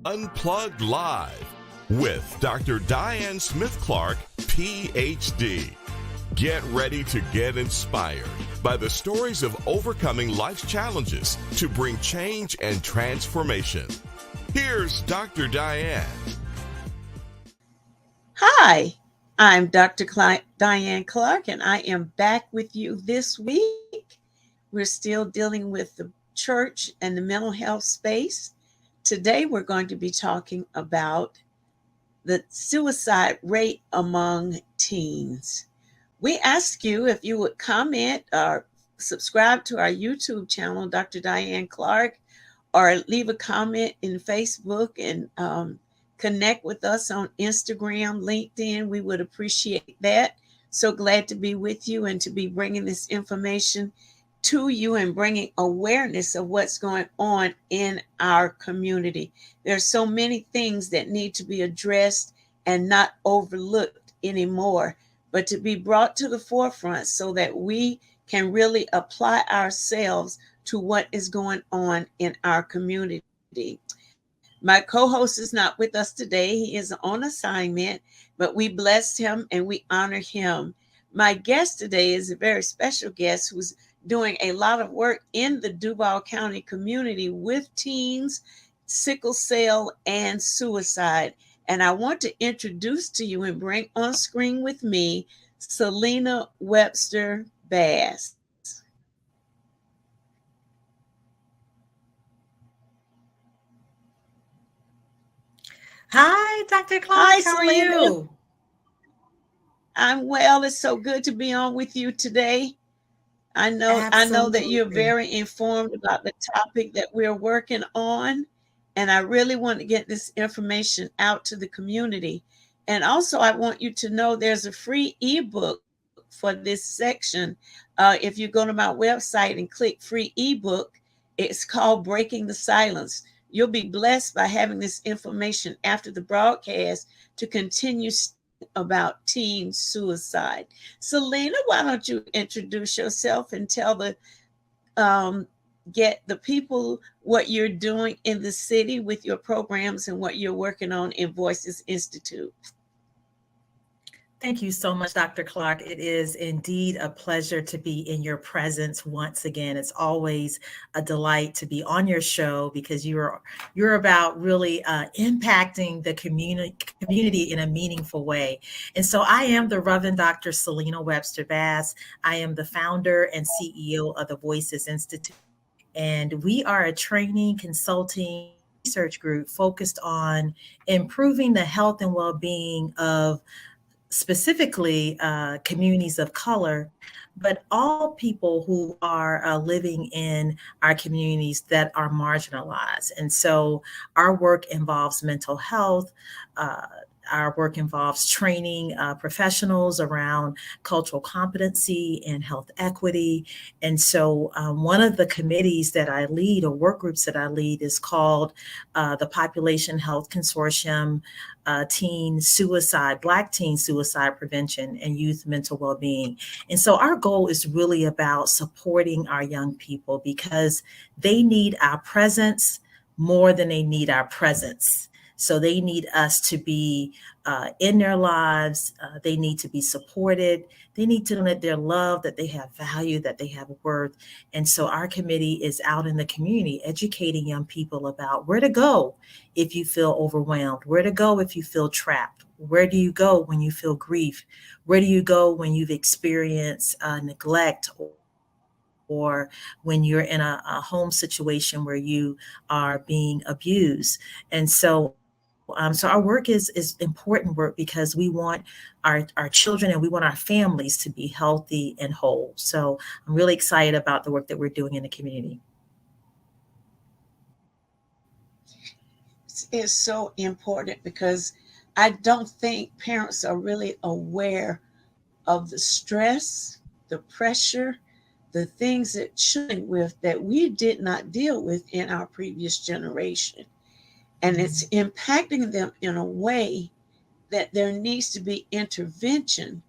Unplugged Live with Dr. Diane Smith-Clark, PhD. Get ready to get inspired by the stories of overcoming life's challenges to bring change and transformation. Here's Dr. Diane. Hi, I'm Dr. Diane Clark, and I am back with you this week. We're still dealing with the church and the mental health space. Today, we're going to be talking about the suicide rate among teens. We ask you if you would comment or subscribe to our YouTube channel, Dr. Diane Clark, or leave a comment in Facebook and connect with us on Instagram, LinkedIn. We would appreciate that. So glad to be with you and to be bringing this information to you and bringing awareness of what's going on in our community. There's so many things that need to be addressed and not overlooked anymore, but to be brought to the forefront so that we can really apply ourselves to what is going on in our community. My co-host is not with us today. He is on assignment, but we bless him and we honor him. My guest today is a very special guest who's doing a lot of work in the Duval County community with teens, sickle cell, and suicide. And I want to introduce to you and bring on screen with me Selena Webster Bass. Hi, Dr. Clark. Hi, How Selena. are you? I'm well. It's so good to be on with you today. I know that you're Absolutely. very informed about the topic that we're working on, and I really want to get this information out to the community. And also, I want you to know there's a free ebook for this section. If you go to my website and click free ebook, it's called Breaking the Silence. You'll be blessed by having this information after the broadcast to continue about teen suicide. Selena, why don't you introduce yourself and tell get the people what you're doing in the city with your programs and what you're working on in Voices Institute. Thank you so much, Dr. Clark. It is indeed a pleasure to be in your presence once again. It's always a delight to be on your show because you're about really impacting the community in a meaningful way. And so I am the Reverend Dr. Selena Webster Bass. I am the founder and CEO of the Voices Institute. And we are a training, consulting, research group focused on improving the health and well-being of specifically communities of color, but all people who are living in our communities that are marginalized. And so our work involves mental health. Our work involves training professionals around cultural competency and health equity. And so one of the committees that I lead, or work groups that I lead, is called the Population Health Consortium, Teen Suicide, Black Teen Suicide Prevention and Youth Mental Wellbeing. And so our goal is really about supporting our young people because they need our presence more than they need our presence. So they need us to be in their lives. They need to be supported. They need to know that they're loved, that they have value, that they have worth. And so our committee is out in the community educating young people about where to go if you feel overwhelmed, where to go if you feel trapped, where do you go when you feel grief, where do you go when you've experienced neglect, or when you're in a home situation where you are being abused. And so our work is important work because we want our children and we want our families to be healthy and whole. So I'm really excited about the work that we're doing in the community. It's so important because I don't think parents are really aware of the stress, the pressure, the things that children with that we did not deal with in our previous generation. And it's impacting them in a way that there needs to be intervention.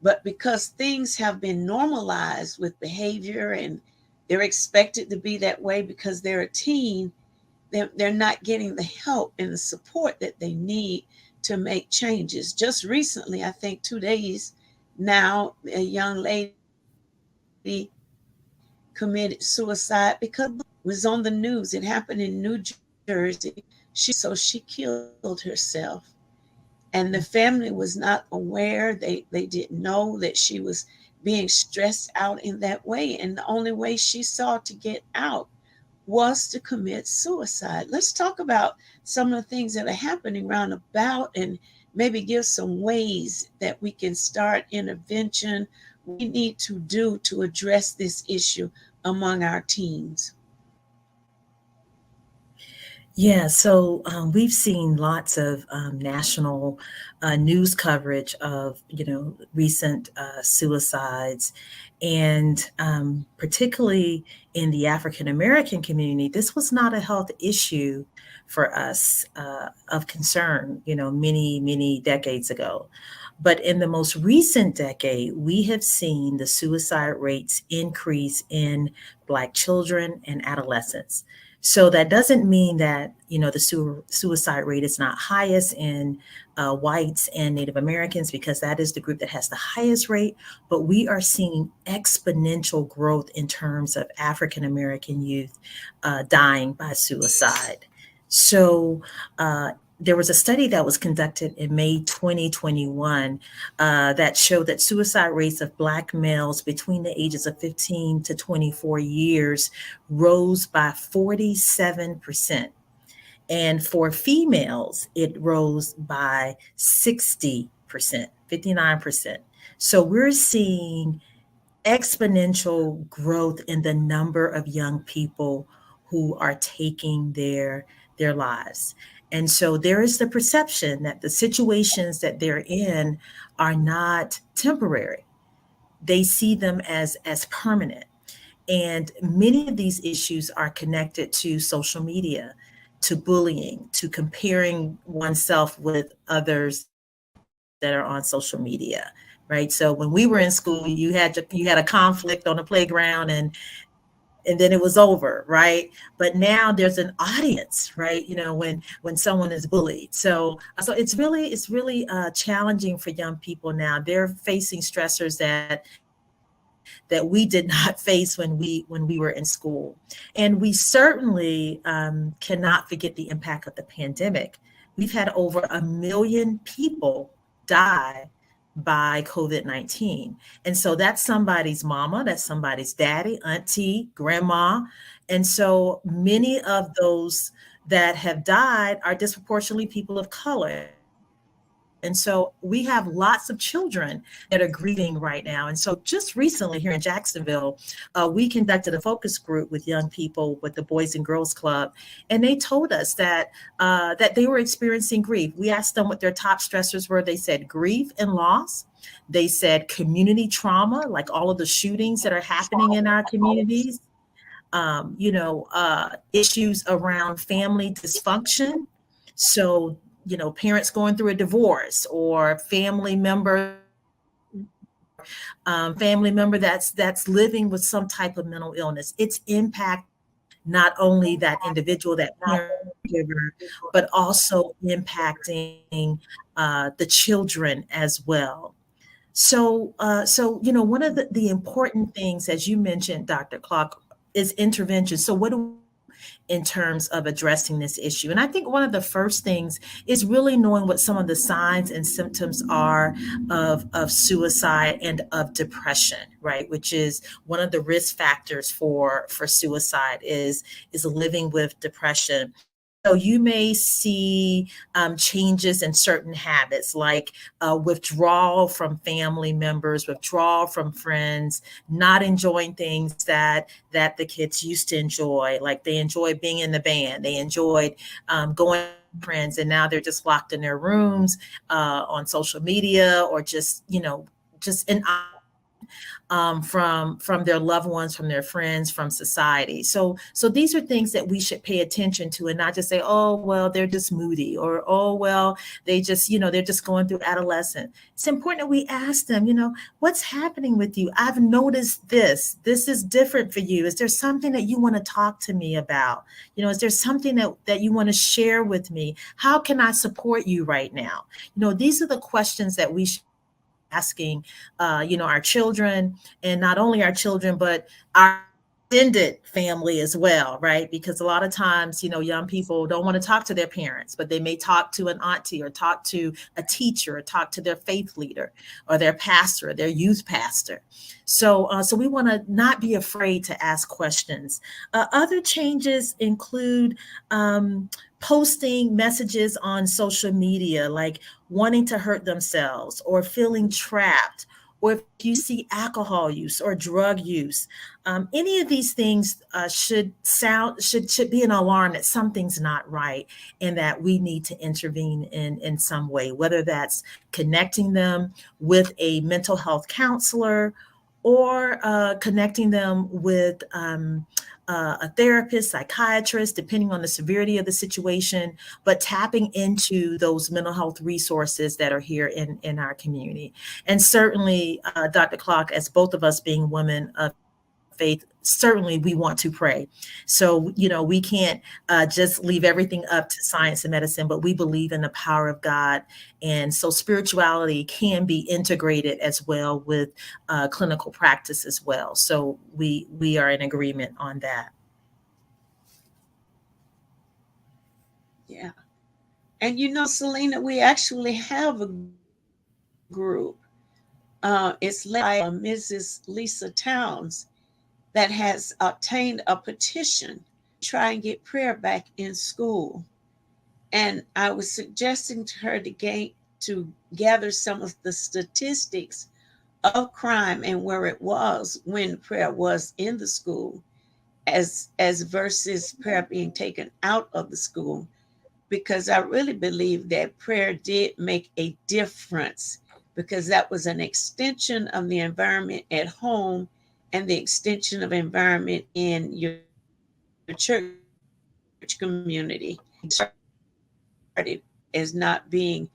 But because things have been normalized with behavior and they're expected to be that way because they're a teen, they're not getting the help and the support that they need to make changes. Just recently, I think 2 days now, a young lady committed suicide because it was on the news. It happened in New Jersey. She killed herself. And the family was not aware. They didn't know that she was being stressed out in that way. And the only way she saw to get out was to commit suicide. Let's talk about some of the things that are happening round about and maybe give some ways that we can start intervention we need to do to address this issue among our teens. Yeah, so we've seen lots of national news coverage of, recent suicides, and particularly in the African American community, this was not a health issue for us of concern, many, many decades ago. But in the most recent decade, we have seen the suicide rates increase in Black children and adolescents. So that doesn't mean that, the suicide rate is not highest in whites and Native Americans, because that is the group that has the highest rate. But we are seeing exponential growth in terms of African American youth dying by suicide. So there was a study that was conducted in May 2021 that showed that suicide rates of Black males between the ages of 15 to 24 years rose by 47%. And for females, it rose by 60%, 59%. So we're seeing exponential growth in the number of young people who are taking their lives. And so there is the perception that the situations that they're in are not temporary. They see them as permanent. And many of these issues are connected to social media, to bullying, to comparing oneself with others that are on social media, right? So when we were in school, you had a conflict on the playground, and then it was over, right? But now there's an audience, right? When someone is bullied. So it's really challenging for young people now. They're facing stressors that we did not face when we were in school. And we certainly cannot forget the impact of the pandemic. We've had over 1 million people die by COVID-19. And so that's somebody's mama, that's somebody's daddy, auntie, grandma. And so many of those that have died are disproportionately people of color. And so we have lots of children that are grieving right now. And so just recently here in Jacksonville, we conducted a focus group with young people with the Boys and Girls Club. And they told us that they were experiencing grief. We asked them what their top stressors were. They said grief and loss. They said community trauma, like all of the shootings that are happening in our communities, issues around family dysfunction. So parents going through a divorce, or family member that's living with some type of mental illness. It's impact not only that individual, that caregiver, but also impacting the children as well. So one of the important things, as you mentioned, Dr. Clark, is intervention. So what do in terms of addressing this issue? And I think one of the first things is really knowing what some of the signs and symptoms are of suicide and of depression, right? Which is one of the risk factors for suicide is living with depression. So you may see changes in certain habits, like withdrawal from family members, withdrawal from friends, not enjoying things that the kids used to enjoy. Like they enjoyed being in the band, they enjoyed going with friends, and now they're just locked in their rooms on social media, or just in from their loved ones, from their friends, from society. So these are things that we should pay attention to, and not just say, oh well, they're just moody, or oh well, they just, they're just going through adolescence. It's important that we ask them, what's happening with you? I've noticed this. This is different for you. Is there something that you want to talk to me about? Is there something that you want to share with me? How can I support you right now? These are the questions that we should be asking, our children, and not only our children, but our extended family as well, right? Because a lot of times, young people don't want to talk to their parents, but they may talk to an auntie, or talk to a teacher, or talk to their faith leader, or their pastor, or their youth pastor. So we want to not be afraid to ask questions. Other changes include posting messages on social media, like wanting to hurt themselves, or feeling trapped, or if you see alcohol use or drug use. Any of these things should be an alarm that something's not right, and that we need to intervene in some way, whether that's connecting them with a mental health counselor, or connecting them with a therapist, psychiatrist, depending on the severity of the situation, but tapping into those mental health resources that are here in our community. And certainly, Dr. Clark, as both of us being women of faith, certainly we want to pray. So, we can't just leave everything up to science and medicine, but we believe in the power of God. And so spirituality can be integrated as well with clinical practice as well. So we are in agreement on that. Yeah. And Selena, we actually have a group. It's led by Mrs. Lisa Towns, that has obtained a petition to try and get prayer back in school. And I was suggesting to her to gather some of the statistics of crime and where it was when prayer was in the school, as versus prayer being taken out of the school, because I really believe that prayer did make a difference, because that was an extension of the environment at home and the extension of environment in your church community. Started as not being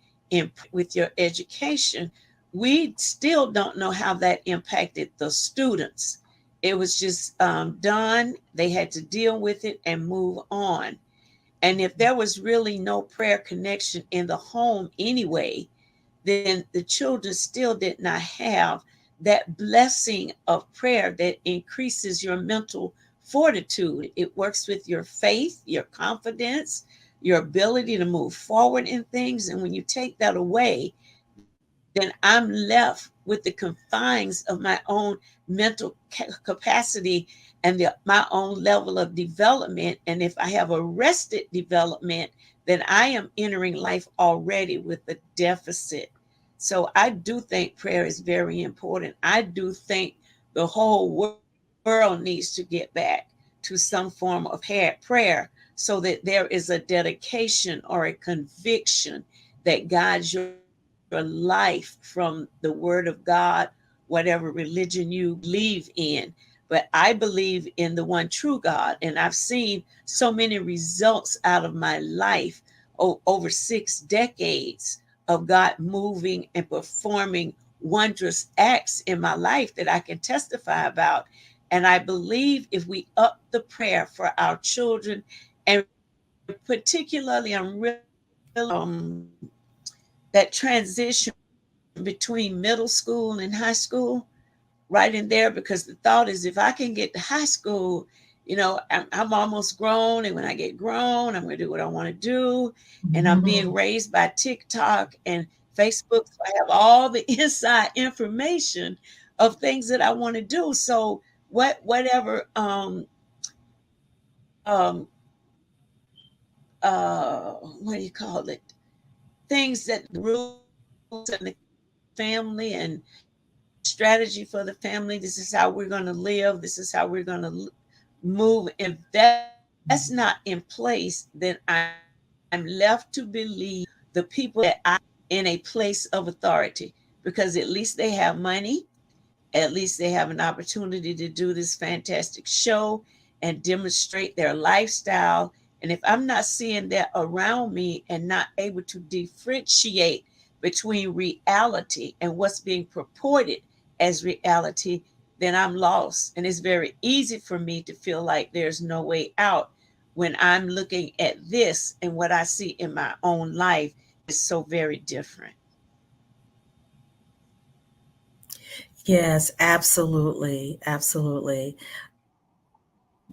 with your education, we still don't know how that impacted the students. It was just done. They had to deal with it and move on. And if there was really no prayer connection in the home anyway, then the children still did not have that blessing of prayer that increases your mental fortitude. It works with your faith, your confidence, your ability to move forward in things. And when you take that away, then I'm left with the confines of my own mental capacity and my own level of development. And if I have arrested development, then I am entering life already with a deficit. So I do think prayer is very important. I do think the whole world needs to get back to some form of prayer, so that there is a dedication or a conviction that guides your life from the word of God, whatever religion you believe in. But I believe in the one true God. And I've seen so many results out of my life over 6 decades of God moving and performing wondrous acts in my life that I can testify about. And I believe if we up the prayer for our children, and particularly I'm really that transition between middle school and high school, right in there, because the thought is, if I can get to high school, I'm almost grown. And when I get grown, I'm going to do what I want to do. And I'm being raised by TikTok and Facebook. So I have all the inside information of things that I want to do. So whatever, what do you call it? Things that the rules and the family and strategy for the family. This is how we're going to live. This is how we're going to move. If that's not in place, then I'm left to believe the people that I in a place of authority, because at least they have money, At least they have an opportunity to do this fantastic show and demonstrate their lifestyle. And if I'm not seeing that around me and not able to differentiate between reality and what's being purported as reality, then I'm lost. And it's very easy for me to feel like there's no way out when I'm looking at this, and what I see in my own life is so very different. Yes, absolutely. Absolutely.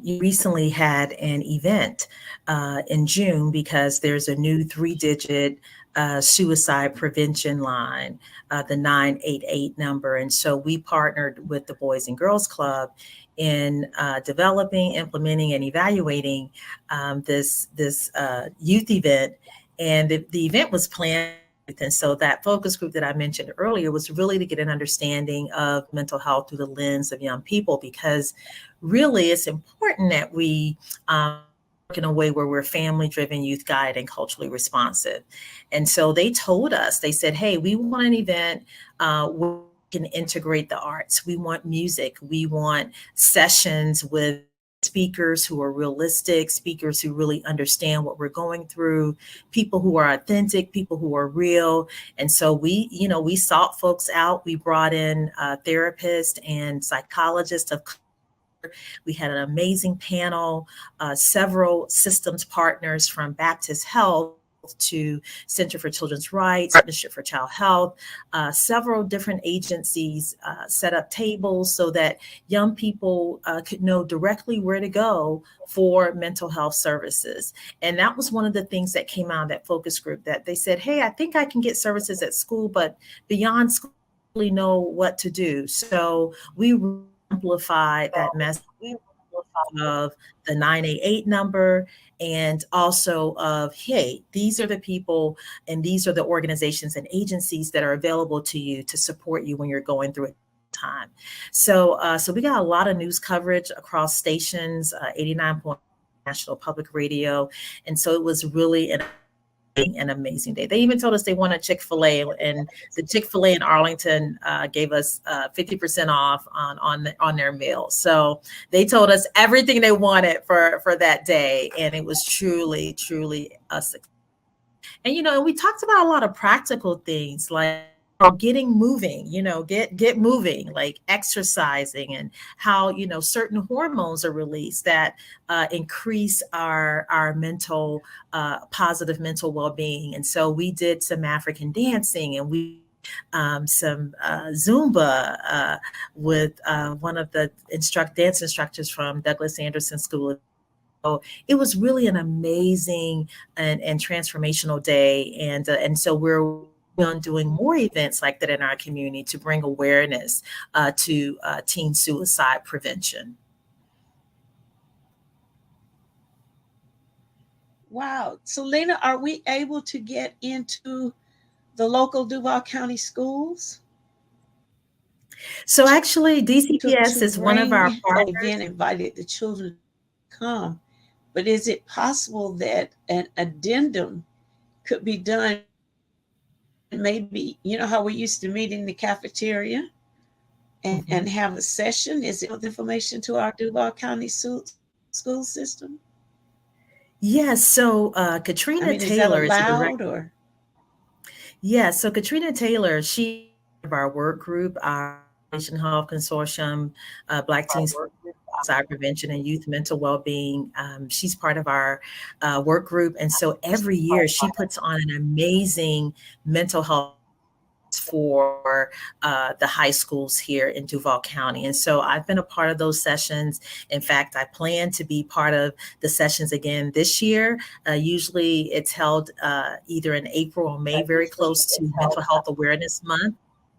You recently had an event in June because there's a new 3-digit suicide prevention line, the 988 number. And so we partnered with the Boys and Girls Club in developing, implementing, and evaluating this youth event. And the event was planned. And so that focus group that I mentioned earlier was really to get an understanding of mental health through the lens of young people, because really it's important that we work in a way where we're family driven, youth guided, and culturally responsive. And so they told us, they said, hey, we want an event where we can integrate the arts. We want music. We want sessions with speakers who are realistic, speakers who really understand what we're going through, people who are authentic, people who are real. And so we sought folks out. We brought in therapists and psychologists of. We had an amazing panel, several systems partners from Baptist Health to Center for Children's Rights, Partnership for Child Health, several different agencies set up tables so that young people could know directly where to go for mental health services. And that was one of the things that came out of that focus group, that they said, hey, I think I can get services at school, but beyond school, I really know what to do. So we amplified that message of the 988 number, and also of, hey, these are the people and these are the organizations and agencies that are available to you to support you when you're going through a time. So we got a lot of news coverage across stations, 89 National Public Radio. And so it was really an amazing day. They even told us they wanted Chick-fil-A, and the Chick-fil-A in Arlington gave us 50% off on their meal. So they told us everything they wanted for that day, and it was truly a success. And we talked about a lot of practical things like getting moving, get moving, like exercising, and how certain hormones are released that increase our mental positive mental well-being. And so we did some African dancing, and we some Zumba with one of the dance instructors from Douglas Anderson School. So it was really an amazing and transformational day, and so we're on doing more events like that in our community to bring awareness to teen suicide prevention. Wow. So, Lena, are we able to get into the local Duval County schools? So actually, DCPS is one of our partners. Again, invited the children to come, but is it possible that an addendum could be done? Maybe, how we used to meet in the cafeteria and have a session? Is it with information to our Duval County school system? Yes. So Katrina Taylor is that allowed, or? Yeah. So Katrina Taylor, she's of our work group, our Nation Health Consortium, Black Teens Suicide Prevention and Youth Mental Wellbeing. She's part of our work group. And so every year she puts on an amazing mental health for the high schools here in Duval County. And so I've been a part of those sessions. In fact, I plan to be part of the sessions again this year. Usually it's held either in April or May, very close to Mental Health Awareness Month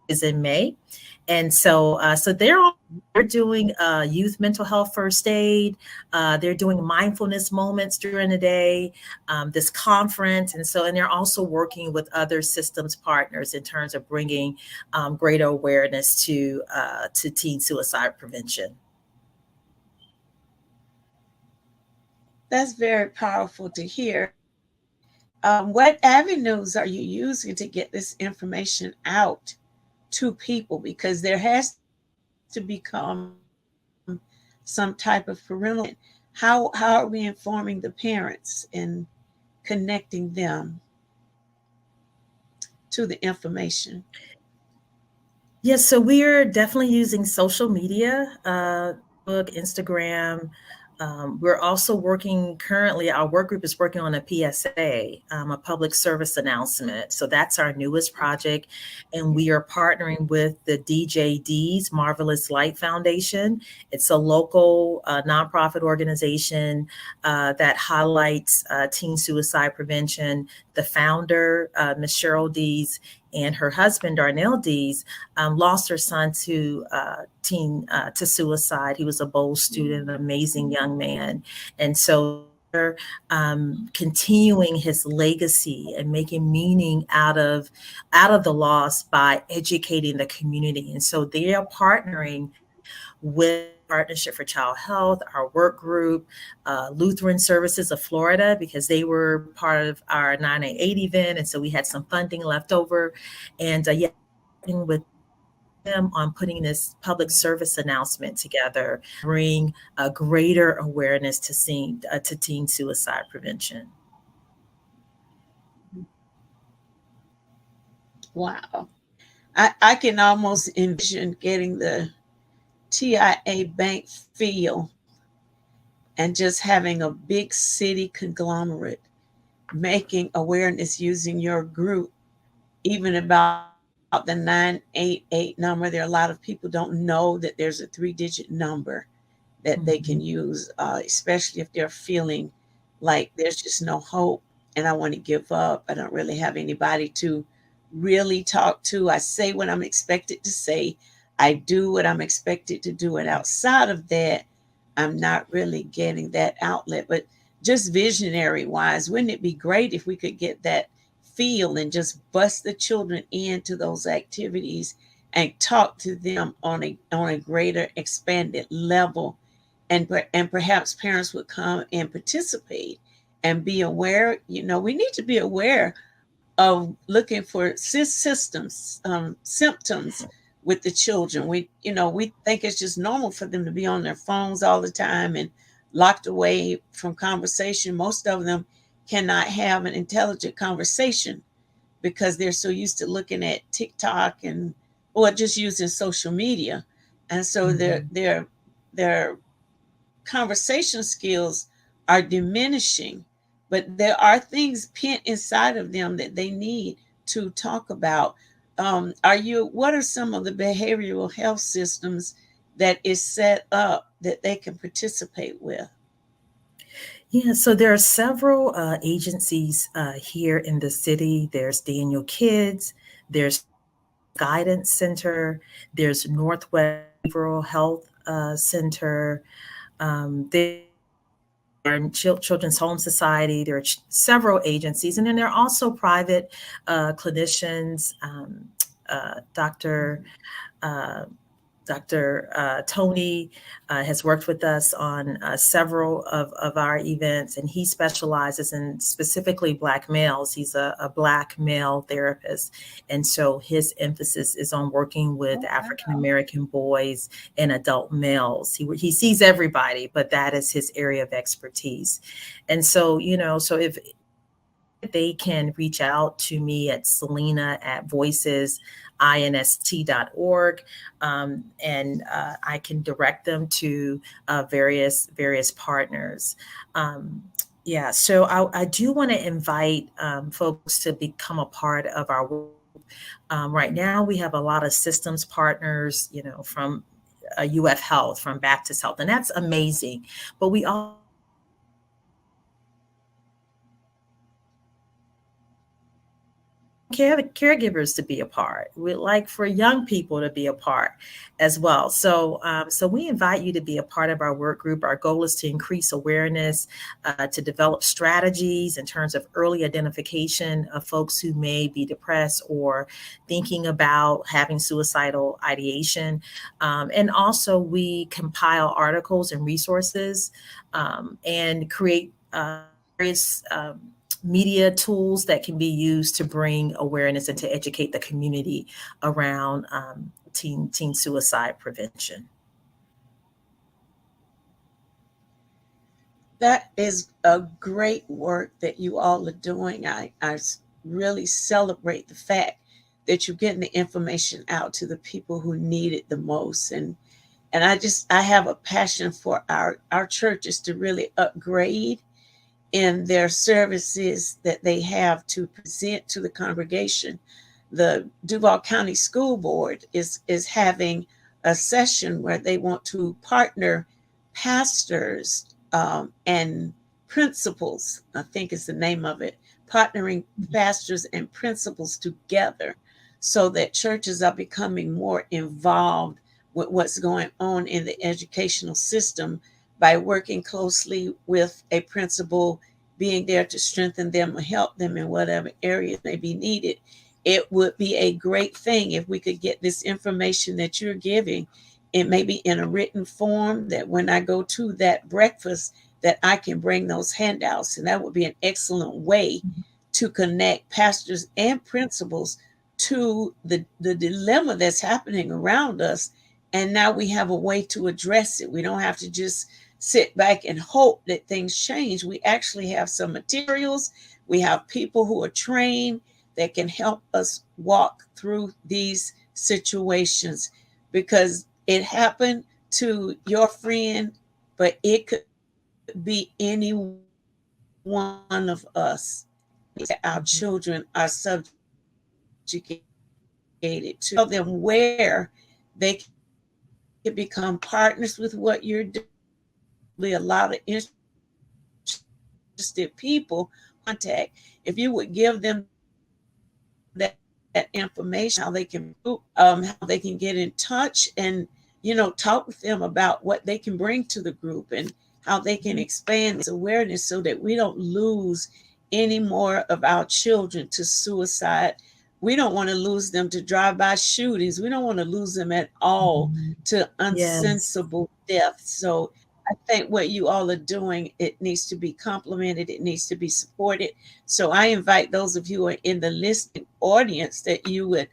is in May. And so they're doing youth mental health first aid. They're doing mindfulness moments during the day, this conference. And they're also working with other systems partners in terms of bringing greater awareness to teen suicide prevention. That's very powerful to hear. What avenues are you using to get this information out to people? Because there has to become some type of parental, how are we informing the parents and connecting them to the information? Yes, so we are definitely using social media, Facebook, Instagram. We're also working currently, our work group is working on a PSA, a public service announcement. So that's our newest project. And we are partnering with the DJD's Marvelous Light Foundation. It's a local nonprofit organization that highlights teen suicide prevention. The founder, Ms. Cheryl Dees, and her husband, Darnell Dees, lost her son to to suicide. He was a bold student, an amazing young man. And so continuing his legacy and making meaning out of the loss by educating the community. And so they are partnering with Partnership for Child Health, our work group, Lutheran Services of Florida, because they were part of our 988 event. And so we had some funding left over. And with them on putting this public service announcement together, bring a greater awareness to teen suicide prevention. Wow. I can almost envision getting the TIA bank feel and just having a big city conglomerate making awareness using your group, even about the 988 number. There are a lot of people don't know that there's a 3-digit number that they can use, especially if they're feeling like there's just no hope and I want to give up. I don't really have anybody to really talk to. I say what I'm expected to say. I do what I'm expected to do. And outside of that, I'm not really getting that outlet. But just visionary wise, wouldn't it be great if we could get that feel and just bust the children into those activities and talk to them on a greater expanded level, and perhaps parents would come and participate and be aware. We need to be aware of looking for symptoms with the children. We think it's just normal for them to be on their phones all the time and locked away from conversation. Most of them cannot have an intelligent conversation because they're so used to looking at TikTok or just using social media. And so their conversation skills are diminishing, but there are things pent inside of them that they need to talk about. What are some of the behavioral health systems that is set up that they can participate with? Yeah, so there are several agencies here in the city. There's Daniel Kids, there's Guidance Center, there's Northwest Behavioral Health Center, there are Children's Home Society. There are several agencies, and then there are also private clinicians. Dr. Tony has worked with us on several of our events, and he specializes in specifically Black males. He's a Black male therapist, and so his emphasis is on working with African American boys and adult males. He sees everybody, but that is his area of expertise. And so, so if they can reach out to me at selena@voicesinst.org, and I can direct them to various partners. So I do want to invite folks to become a part of our work. Right now, we have a lot of systems partners, from UF Health, from Baptist Health, and that's amazing. But we all caregivers to be a part. We'd like for young people to be a part as well. So we invite you to be a part of our work group. Our goal is to increase awareness, to develop strategies in terms of early identification of folks who may be depressed or thinking about having suicidal ideation. And also we compile articles and resources and create various media tools that can be used to bring awareness and to educate the community around teen suicide prevention. That is a great work that you all are doing. I really celebrate the fact that you're getting the information out to the people who need it the most. And I have a passion for our churches to really upgrade in their services that they have to present to the congregation. The Duval County School Board is having a session where they want to partner pastors and principals, I think is the name of it, partnering pastors and principals together so that churches are becoming more involved with what's going on in the educational system by working closely with a principal, being there to strengthen them or help them in whatever areas may be needed. It would be a great thing if we could get this information that you're giving, it may be in a written form, that when I go to that breakfast, that I can bring those handouts. And that would be an excellent way to connect pastors and principals to the dilemma that's happening around us. And now we have a way to address it. We don't have to just sit back and hope that things change. We actually have some materials. We have people who are trained that can help us walk through these situations, because it happened to your friend, but it could be any one of us. Our children are subjugated to tell them where they can become partners with what you're doing. A lot of interested people contact. If you would give them that information, how they can get in touch and talk with them about what they can bring to the group and how they can expand this awareness so that we don't lose any more of our children to suicide. We don't want to lose them to drive-by shootings. We don't want to lose them at all to unsensible death. So I think what you all are doing, it needs to be complimented. It needs to be supported. So I invite those of you who are in the listening audience that you would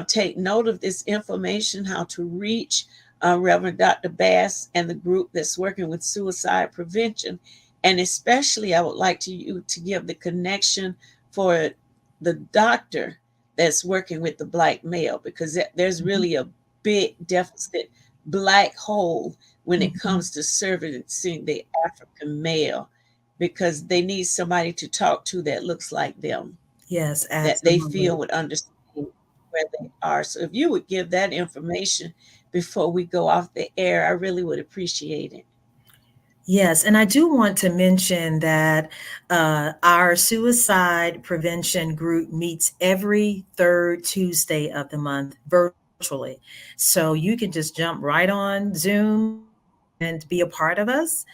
take note of this information, how to reach Reverend Dr. Bass and the group that's working with suicide prevention. And especially I would like you to give the connection for the doctor that's working with the Black male, because there's really a big deficit, Black hole, when it comes to servicing the African male, because they need somebody to talk to that looks like them. Yes, absolutely. That they feel would understand where they are. So if you would give that information before we go off the air, I really would appreciate it. Yes, and I do want to mention that our suicide prevention group meets every third Tuesday of the month virtually. So you can just jump right on Zoom and be a part of us.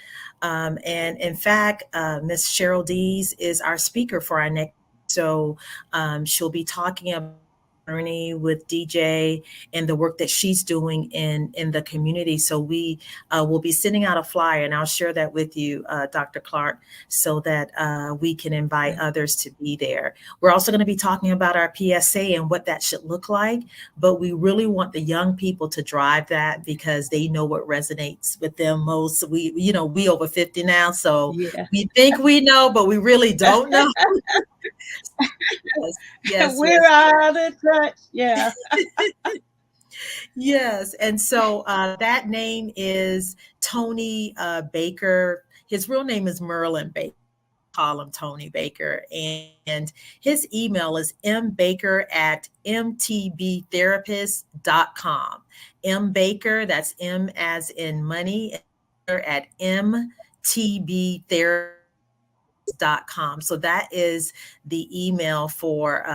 And in fact, Miss Cheryl Dees is our speaker for our next. So she'll be talking about journey with DJ and the work that she's doing in the community. So we will be sending out a flyer, and I'll share that with you, Dr. Clark, so that we can invite others to be there. We're also going to be talking about our PSA and what that should look like, but we really want the young people to drive that because they know what resonates with them most. We over 50 now, so we think we know, but we really don't know. Yes, we're out of touch. Yeah. Yes. And so that name is Tony Baker. His real name is Merlin Baker. Call him Tony Baker. And his email is mbaker@mtbtherapist.com. mbaker, that's M as in money, at mtbtherapist.com. So that is the email for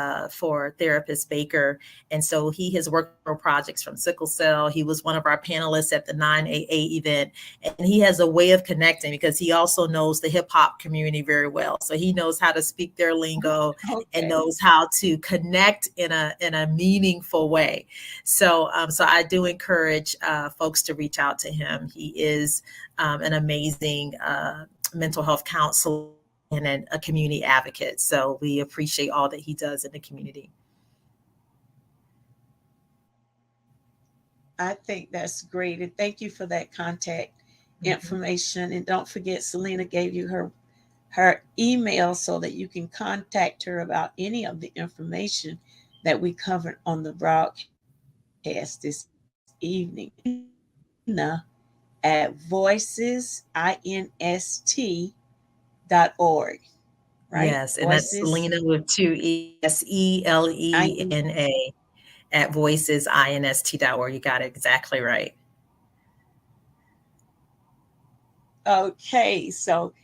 Therapist Baker. And so he has worked on projects from sickle cell. He was one of our panelists at the 9AA event. And he has a way of connecting because he also knows the hip hop community very well. So he knows how to speak their lingo and knows how to connect in a meaningful way. So I do encourage folks to reach out to him. He is an amazing mental health counselor and a community advocate. So we appreciate all that he does in the community. I think that's great. And thank you for that contact information. And don't forget, Selena gave you her email so that you can contact her about any of the information that we covered on the broadcast this evening. At voicesinst.org, right? Yes, and that's Voices, Selena with two E, Selena at voicesinst.org. You got it exactly right. Okay, so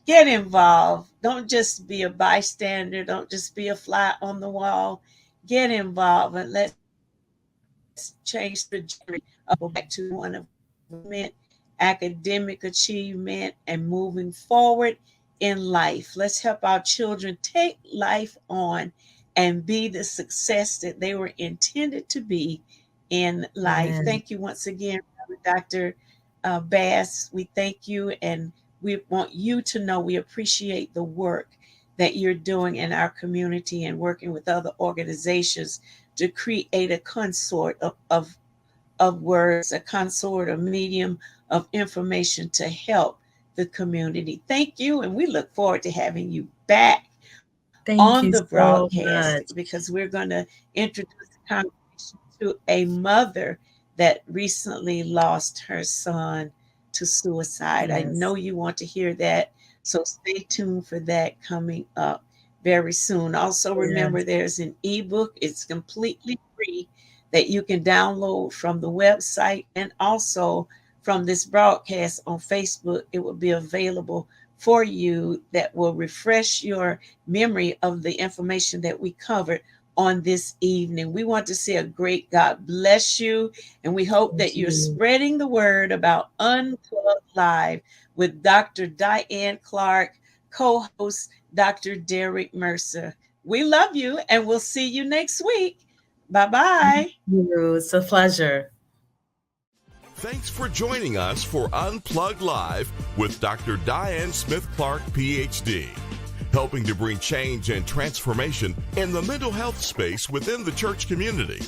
get involved. Don't just be a bystander. Don't just be a fly on the wall. Get involved and let's change the journey back to one of academic achievement and moving forward in life. Let's help our children take life on and be the success that they were intended to be in life. Amen. Thank you once again, Dr. Bass. We thank you, and we want you to know we appreciate the work that you're doing in our community and working with other organizations to create a consort of words, a consort, a medium of information to help the community. Thank you, and we look forward to having you back on the broadcast because we're going to introduce the conversation to a mother that recently lost her son to suicide. Yes. I know you want to hear that, so stay tuned for that coming up very soon. Also, remember there's an ebook. It's completely free that you can download from the website and also from this broadcast on Facebook. It will be available for you that will refresh your memory of the information that we covered on this evening. We want to say a great God bless you, and we hope that you're spreading the word about Unplugged Live with Dr. Diane Clark, co-host Dr. Derek Mercer. We love you, and we'll see you next week. Bye-bye. It's a pleasure. Thanks for joining us for Unplugged Live with Dr. Diane Smith Clark, PhD, helping to bring change and transformation in the mental health space within the church community.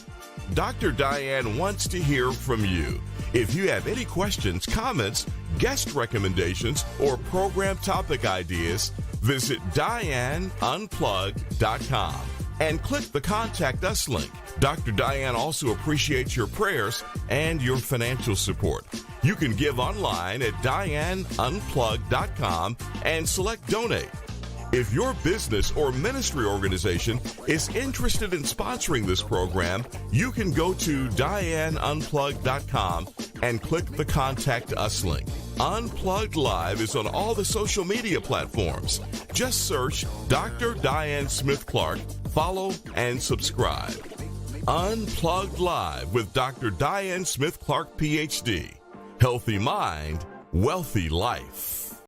Dr. Diane wants to hear from you. If you have any questions, comments, guest recommendations, or program topic ideas, visit DianeUnplugged.com and click the Contact Us link. Dr. Diane also appreciates your prayers and your financial support. You can give online at DianeUnplugged.com and select Donate. If your business or ministry organization is interested in sponsoring this program, you can go to DianeUnplugged.com and click the Contact Us link. Unplugged Live is on all the social media platforms. Just search Dr. Diane Smith Clark, follow, and subscribe. Unplugged Live with Dr. Diane Smith Clark, PhD. Healthy mind, wealthy life.